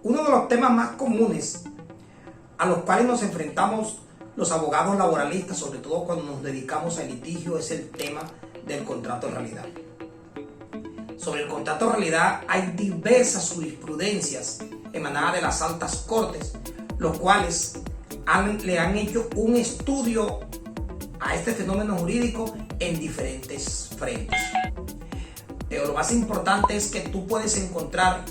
Uno de los temas más comunes a los cuales nos enfrentamos los abogados laboralistas, sobre todo cuando nos dedicamos al litigio, es el tema del contrato de realidad. Sobre el contrato de realidad hay diversas jurisprudencias emanadas de las altas cortes, los cuales le han hecho un estudio a este fenómeno jurídico en diferentes frentes. Pero lo más importante es que tú puedes encontrar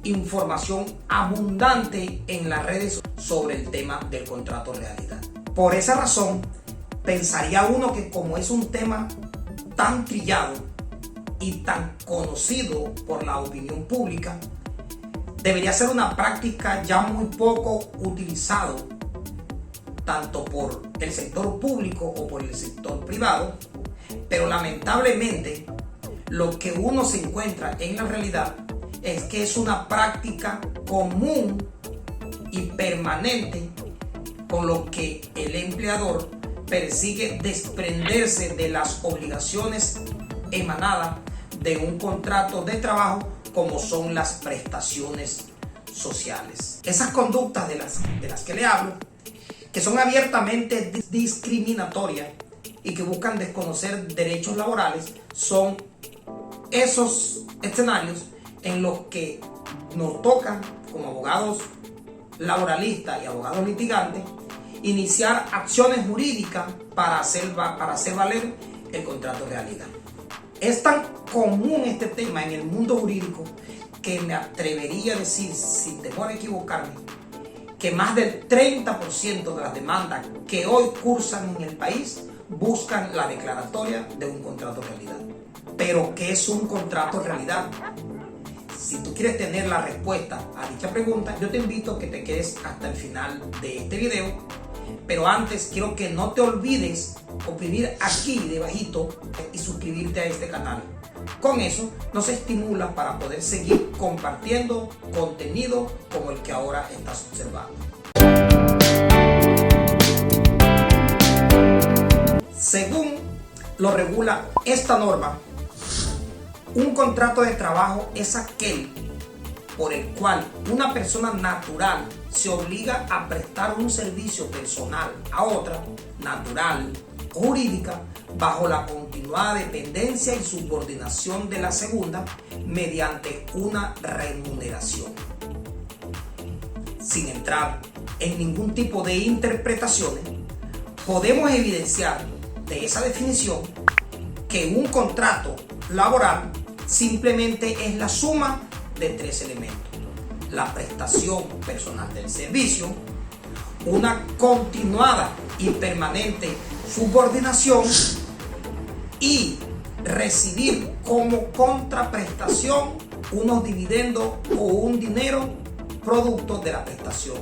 información abundante en las redes sobre el tema del contrato de realidad. Por esa razón, pensaría uno que como es un tema tan trillado y tan conocido por la opinión pública, debería ser una práctica ya muy poco utilizado tanto por el sector público o por el sector privado, pero lamentablemente lo que uno se encuentra en la realidad es que es una práctica común y permanente, con lo que el empleador persigue desprenderse de las obligaciones emanadas de un contrato de trabajo, como son las prestaciones sociales. Esas conductas de las que le hablo, que son abiertamente discriminatorias y que buscan desconocer derechos laborales, son esos escenarios en los que nos toca, como abogados laboralistas y abogados litigantes, iniciar acciones jurídicas para hacer valer el contrato de realidad. Es tan común este tema en el mundo jurídico que me atrevería a decir, sin temor a equivocarme, que más del 30% de las demandas que hoy cursan en el país buscan la declaratoria de un contrato de realidad. Pero, ¿qué es un contrato de realidad? Si tú quieres tener la respuesta a dicha pregunta, yo te invito a que te quedes hasta el final de este video. Pero antes quiero que no te olvides oprimir aquí debajito y suscribirte a este canal. Con eso nos estimula para poder seguir compartiendo contenido como el que ahora estás observando. Según lo regula esta norma, un contrato de trabajo es aquel por el cual una persona natural se obliga a prestar un servicio personal a otra, natural o jurídica, bajo la continuada dependencia y subordinación de la segunda mediante una remuneración. Sin entrar en ningún tipo de interpretaciones, podemos evidenciar de esa definición que un contrato laboral simplemente es la suma de tres elementos: la prestación personal del servicio, una continuada y permanente subordinación y recibir como contraprestación unos dividendos o un dinero producto de la prestación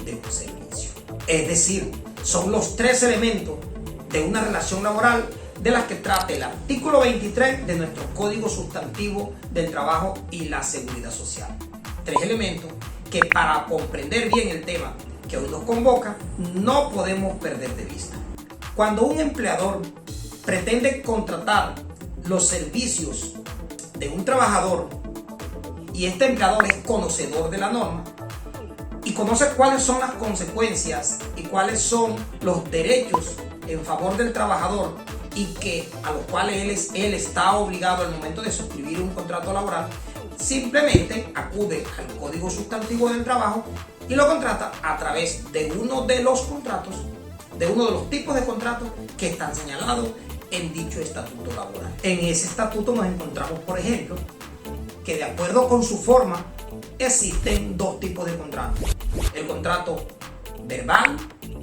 de un servicio. Es decir, son los tres elementos de una relación laboral de las que trata el artículo 23 de nuestro Código Sustantivo del Trabajo y la Seguridad Social. Tres elementos que, para comprender bien el tema que hoy nos convoca, no podemos perder de vista. Cuando un empleador pretende contratar los servicios de un trabajador y este empleador es conocedor de la norma y conoce cuáles son las consecuencias y cuáles son los derechos en favor del trabajador y que a los cuales él está obligado al momento de suscribir un contrato laboral, simplemente acude al Código Sustantivo del Trabajo y lo contrata a través de uno de los contratos, de uno de los tipos de contratos que están señalados en dicho estatuto laboral. En ese estatuto nos encontramos, por ejemplo, que de acuerdo con su forma existen dos tipos de contratos: el contrato verbal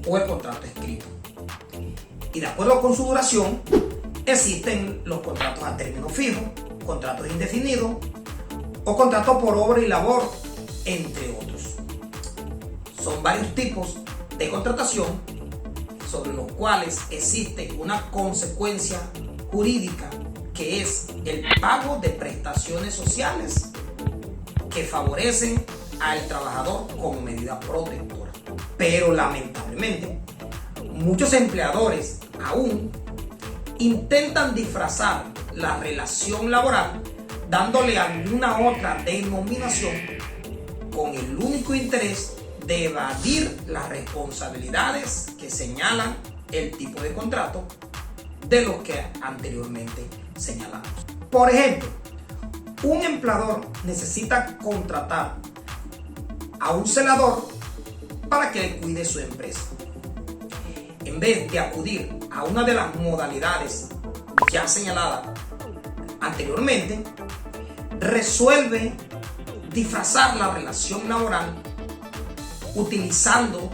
o el contrato escrito. Y de acuerdo con su duración existen los contratos a término fijo, contratos indefinidos o contratos por obra y labor, entre otros. Son varios tipos de contratación sobre los cuales existe una consecuencia jurídica, que es el pago de prestaciones sociales que favorecen al trabajador como medida protectora. Pero lamentablemente muchos empleadores aún intentan disfrazar la relación laboral dándole alguna otra denominación con el único interés de evadir las responsabilidades que señalan el tipo de contrato de los que anteriormente señalamos. Por ejemplo, un empleador necesita contratar a un celador para que le cuide su empresa. En vez de acudir a una de las modalidades ya señaladas anteriormente, resuelve disfrazar la relación laboral utilizando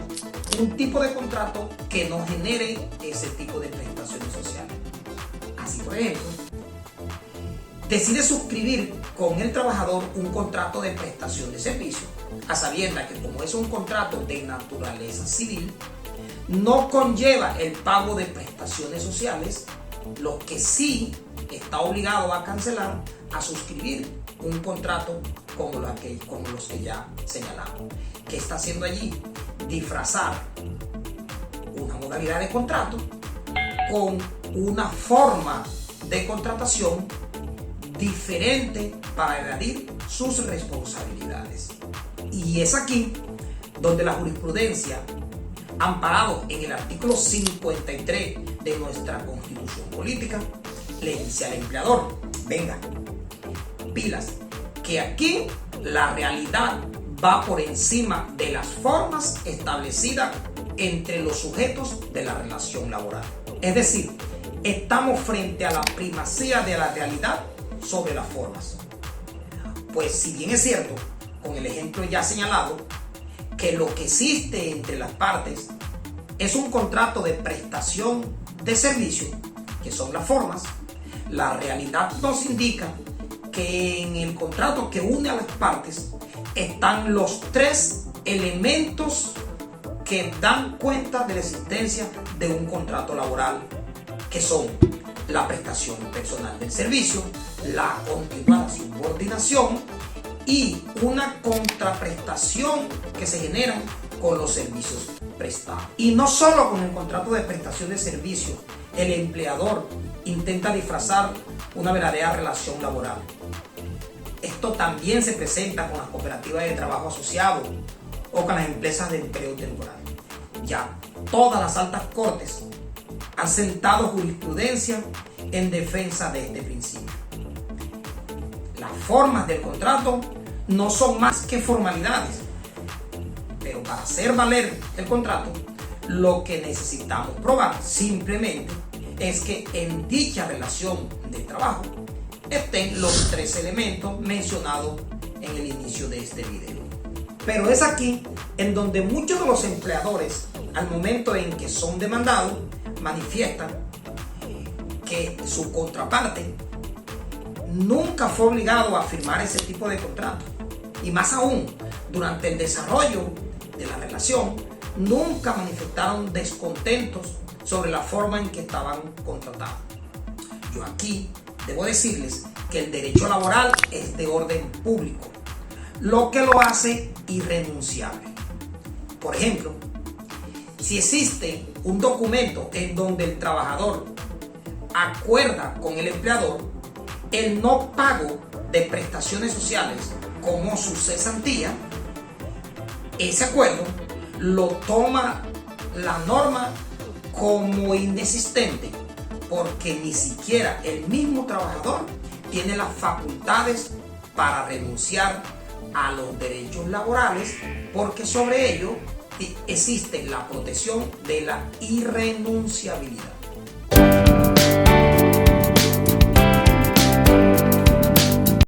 un tipo de contrato que no genere ese tipo de prestaciones sociales. Así, por ejemplo, decide suscribir con el trabajador un contrato de prestación de servicio, a sabiendas que como es un contrato de naturaleza civil, no conlleva el pago de prestaciones sociales, lo que sí está obligado a cancelar a suscribir un contrato como los que ya señalamos. ¿Qué está haciendo allí? Disfrazar una modalidad de contrato con una forma de contratación diferente para evadir sus responsabilidades. Y es aquí donde la jurisprudencia, amparado en el artículo 53 de nuestra Constitución Política, le dice al empleador: venga, pilas, que aquí la realidad va por encima de las formas establecidas entre los sujetos de la relación laboral. Es decir, estamos frente a la primacía de la realidad sobre las formas. Pues si bien es cierto, con el ejemplo ya señalado, que lo que existe entre las partes es un contrato de prestación de servicio, que son las formas, la realidad nos indica que en el contrato que une a las partes están los tres elementos que dan cuenta de la existencia de un contrato laboral, que son la prestación personal del servicio, la continuada subordinación y una contraprestación que se genera con los servicios prestados. Y no solo con el contrato de prestación de servicio, el empleador intenta disfrazar una verdadera relación laboral. Esto también se presenta con las cooperativas de trabajo asociado o con las empresas de empleo temporal. Ya todas las altas cortes han sentado jurisprudencia en defensa de este principio. Las formas del contrato no son más que formalidades, pero para hacer valer el contrato, lo que necesitamos probar simplemente es que en dicha relación de trabajo estén los tres elementos mencionados en el inicio de este video. Pero es aquí en donde muchos de los empleadores, al momento en que son demandados, manifiestan que su contraparte nunca fue obligado a firmar ese tipo de contrato. Y más aún, durante el desarrollo de la relación, nunca manifestaron descontentos sobre la forma en que estaban contratados. Yo aquí debo decirles que el derecho laboral es de orden público, lo que lo hace irrenunciable. Por ejemplo, si existe un documento en donde el trabajador acuerda con el empleador el no pago de prestaciones sociales como su cesantía, ese acuerdo lo toma la norma como inexistente, porque ni siquiera el mismo trabajador tiene las facultades para renunciar a los derechos laborales, porque sobre ello existe la protección de la irrenunciabilidad.